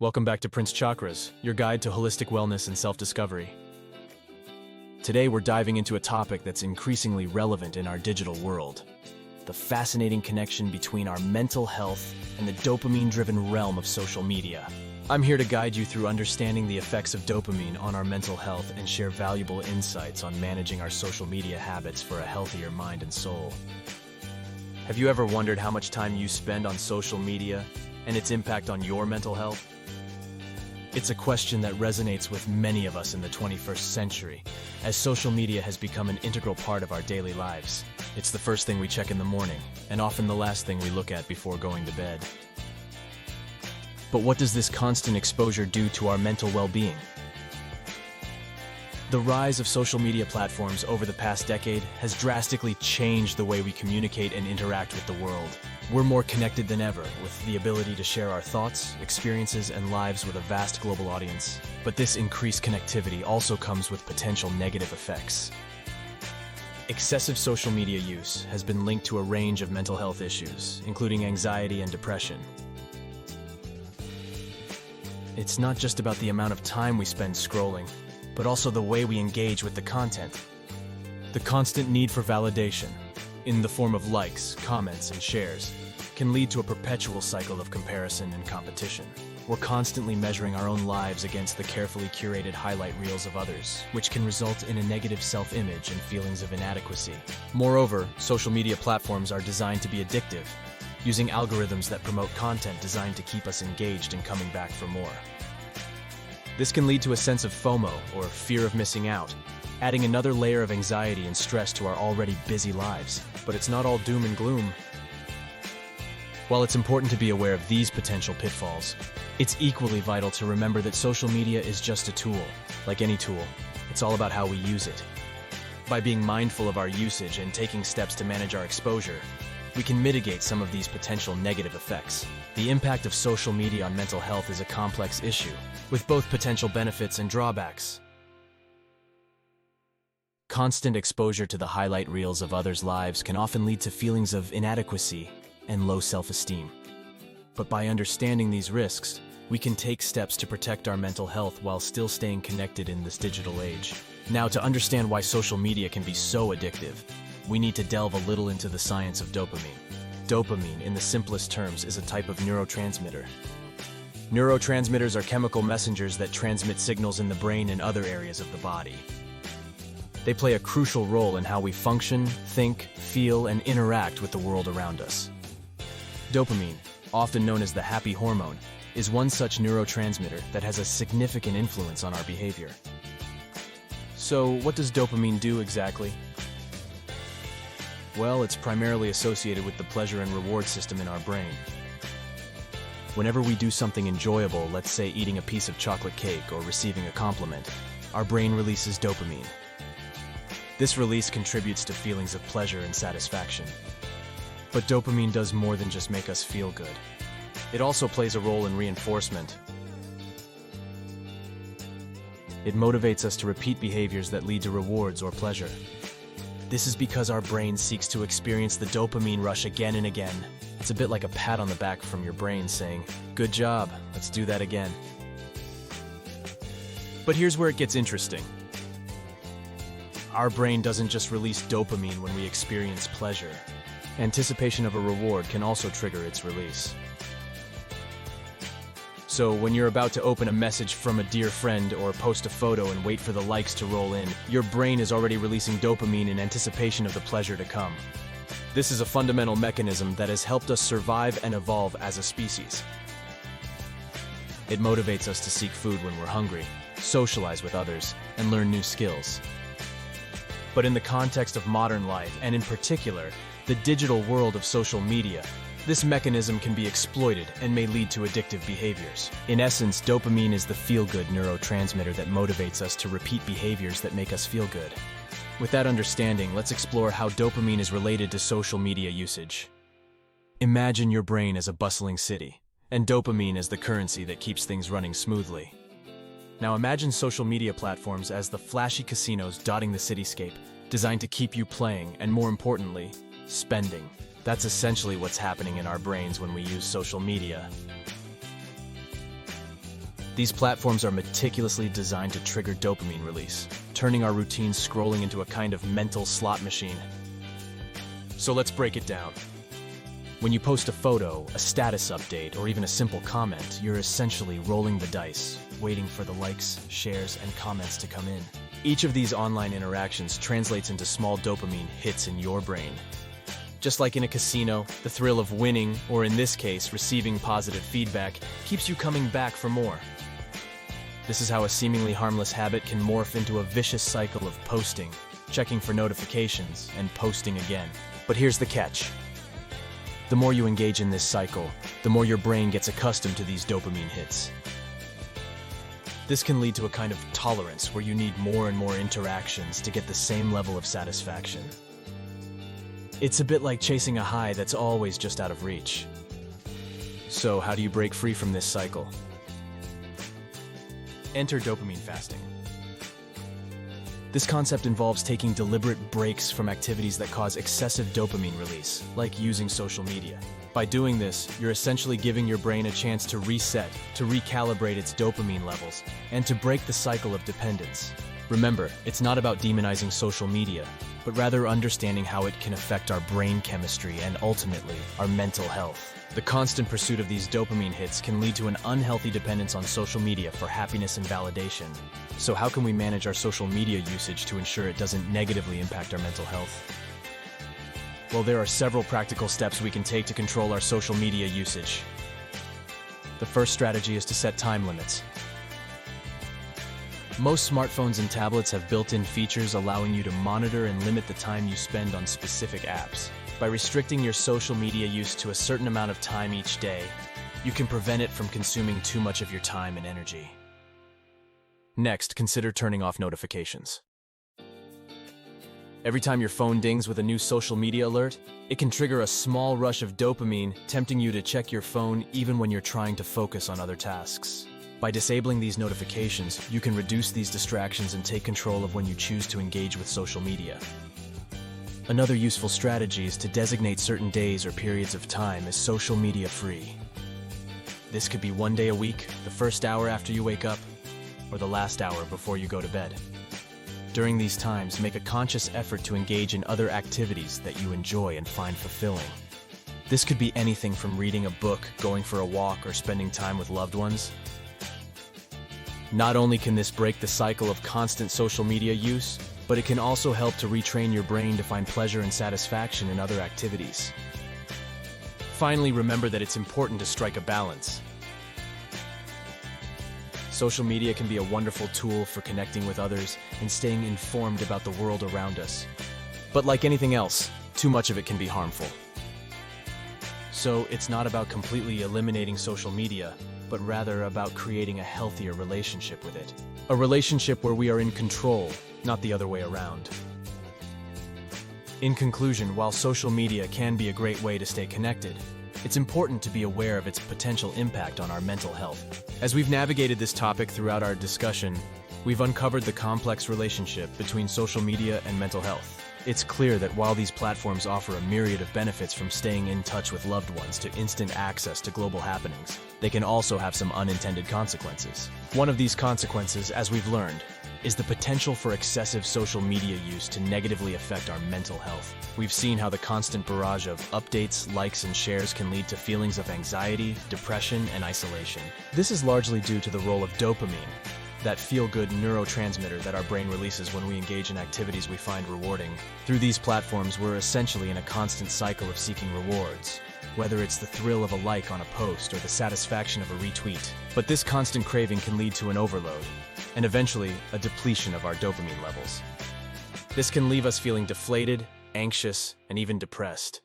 Welcome back to Prince Chakras, your guide to holistic wellness and self-discovery. Today we're diving into a topic that's increasingly relevant in our digital world: the fascinating connection between our mental health and the dopamine-driven realm of social media. I'm here to guide you through understanding the effects of dopamine on our mental health and share valuable insights on managing our social media habits for a healthier mind and soul. Have you ever wondered how much time you spend on social media and its impact on your mental health? It's a question that resonates with many of us in the 21st century, as social media has become an integral part of our daily lives. It's the first thing we check in the morning, and often the last thing we look at before going to bed. But what does this constant exposure do to our mental well-being? The rise of social media platforms over the past decade has drastically changed the way we communicate and interact with the world. We're more connected than ever, with the ability to share our thoughts, experiences, and lives with a vast global audience. But this increased connectivity also comes with potential negative effects. Excessive social media use has been linked to a range of mental health issues, including anxiety and depression. It's not just about the amount of time we spend scrolling, but also the way we engage with the content. The constant need for validation, in the form of likes, comments, and shares, can lead to a perpetual cycle of comparison and competition. We're constantly measuring our own lives against the carefully curated highlight reels of others, which can result in a negative self-image and feelings of inadequacy. Moreover, social media platforms are designed to be addictive, using algorithms that promote content designed to keep us engaged and coming back for more. This can lead to a sense of FOMO, or fear of missing out, adding another layer of anxiety and stress to our already busy lives. But it's not all doom and gloom. While it's important to be aware of these potential pitfalls, it's equally vital to remember that social media is just a tool. Like any tool, it's all about how we use it. By being mindful of our usage and taking steps to manage our exposure, we can mitigate some of these potential negative effects. The impact of social media on mental health is a complex issue, with both potential benefits and drawbacks. Constant exposure to the highlight reels of others' lives can often lead to feelings of inadequacy and low self-esteem. But by understanding these risks, we can take steps to protect our mental health while still staying connected in this digital age. Now, to understand why social media can be so addictive, we need to delve a little into the science of dopamine. Dopamine, in the simplest terms, is a type of neurotransmitter. Neurotransmitters are chemical messengers that transmit signals in the brain and other areas of the body. They play a crucial role in how we function, think, feel, and interact with the world around us. Dopamine, often known as the happy hormone, is one such neurotransmitter that has a significant influence on our behavior. So, what does dopamine do exactly? Well, it's primarily associated with the pleasure and reward system in our brain. Whenever we do something enjoyable, let's say eating a piece of chocolate cake or receiving a compliment, our brain releases dopamine. This release contributes to feelings of pleasure and satisfaction. But dopamine does more than just make us feel good. It also plays a role in reinforcement. It motivates us to repeat behaviors that lead to rewards or pleasure. This is because our brain seeks to experience the dopamine rush again and again. It's a bit like a pat on the back from your brain saying, "Good job, let's do that again." But here's where it gets interesting. Our brain doesn't just release dopamine when we experience pleasure. Anticipation of a reward can also trigger its release. So when you're about to open a message from a dear friend or post a photo and wait for the likes to roll in, your brain is already releasing dopamine in anticipation of the pleasure to come. This is a fundamental mechanism that has helped us survive and evolve as a species. It motivates us to seek food when we're hungry, socialize with others, and learn new skills. But in the context of modern life, and in particular, the digital world of social media, this mechanism can be exploited and may lead to addictive behaviors. In essence, dopamine is the feel-good neurotransmitter that motivates us to repeat behaviors that make us feel good. With that understanding, let's explore how dopamine is related to social media usage. Imagine your brain as a bustling city, and dopamine as the currency that keeps things running smoothly. Now imagine social media platforms as the flashy casinos dotting the cityscape, designed to keep you playing and, more importantly, spending. That's essentially what's happening in our brains when we use social media. These platforms are meticulously designed to trigger dopamine release, turning our routine scrolling into a kind of mental slot machine. So let's break it down. When you post a photo, a status update, or even a simple comment, you're essentially rolling the dice, waiting for the likes, shares, and comments to come in. Each of these online interactions translates into small dopamine hits in your brain. Just like in a casino, the thrill of winning, or in this case, receiving positive feedback, keeps you coming back for more. This is how a seemingly harmless habit can morph into a vicious cycle of posting, checking for notifications, and posting again. But here's the catch. The more you engage in this cycle, the more your brain gets accustomed to these dopamine hits. This can lead to a kind of tolerance where you need more and more interactions to get the same level of satisfaction. It's a bit like chasing a high that's always just out of reach. So, how do you break free from this cycle? Enter dopamine fasting. This concept involves taking deliberate breaks from activities that cause excessive dopamine release, like using social media. By doing this, you're essentially giving your brain a chance to reset, to recalibrate its dopamine levels, and to break the cycle of dependence. Remember, it's not about demonizing social media, but rather understanding how it can affect our brain chemistry and ultimately, our mental health. The constant pursuit of these dopamine hits can lead to an unhealthy dependence on social media for happiness and validation. So how can we manage our social media usage to ensure it doesn't negatively impact our mental health? Well, there are several practical steps we can take to control our social media usage. The first strategy is to set time limits. Most smartphones and tablets have built-in features allowing you to monitor and limit the time you spend on specific apps. By restricting your social media use to a certain amount of time each day, you can prevent it from consuming too much of your time and energy. Next, consider turning off notifications. Every time your phone dings with a new social media alert, it can trigger a small rush of dopamine, tempting you to check your phone even when you're trying to focus on other tasks. By disabling these notifications, you can reduce these distractions and take control of when you choose to engage with social media. Another useful strategy is to designate certain days or periods of time as social media free. This could be one day a week, the first hour after you wake up, or the last hour before you go to bed. During these times, make a conscious effort to engage in other activities that you enjoy and find fulfilling. This could be anything from reading a book, going for a walk, or spending time with loved ones. Not only can this break the cycle of constant social media use, but it can also help to retrain your brain to find pleasure and satisfaction in other activities. Finally, remember that it's important to strike a balance. Social media can be a wonderful tool for connecting with others and staying informed about the world around us. But like anything else, too much of it can be harmful. So it's not about completely eliminating social media, but rather about creating a healthier relationship with it. A relationship where we are in control, not the other way around. In conclusion, while social media can be a great way to stay connected, it's important to be aware of its potential impact on our mental health. As we've navigated this topic throughout our discussion, we've uncovered the complex relationship between social media and mental health. It's clear that while these platforms offer a myriad of benefits from staying in touch with loved ones to instant access to global happenings, they can also have some unintended consequences. One of these consequences, as we've learned, is the potential for excessive social media use to negatively affect our mental health. We've seen how the constant barrage of updates, likes, and shares can lead to feelings of anxiety, depression, and isolation. This is largely due to the role of dopamine, that feel-good neurotransmitter that our brain releases when we engage in activities we find rewarding. Through these platforms, we're essentially in a constant cycle of seeking rewards, whether it's the thrill of a like on a post or the satisfaction of a retweet. But this constant craving can lead to an overload, and eventually a depletion of our dopamine levels. This can leave us feeling deflated, anxious, and even depressed.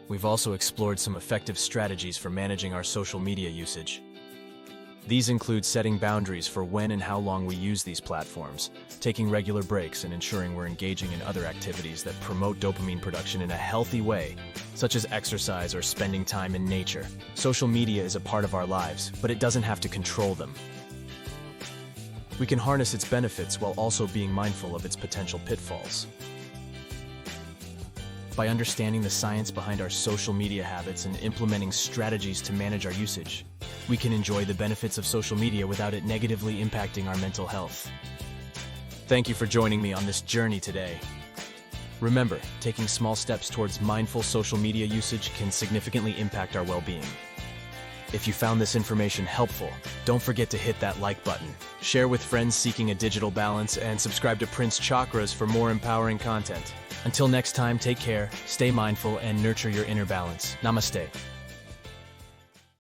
We've also explored some effective strategies for managing our social media usage. These include setting boundaries for when and how long we use these platforms, taking regular breaks, and ensuring we're engaging in other activities that promote dopamine production in a healthy way, such as exercise or spending time in nature. Social media is a part of our lives, but it doesn't have to control them. We can harness its benefits while also being mindful of its potential pitfalls. By understanding the science behind our social media habits and implementing strategies to manage our usage, we can enjoy the benefits of social media without it negatively impacting our mental health. Thank you for joining me on this journey today. Remember, taking small steps towards mindful social media usage can significantly impact our well-being. If you found this information helpful, don't forget to hit that like button, share with friends seeking a digital balance, and subscribe to Prince Chakras for more empowering content. Until next time, take care, stay mindful, and nurture your inner balance. Namaste.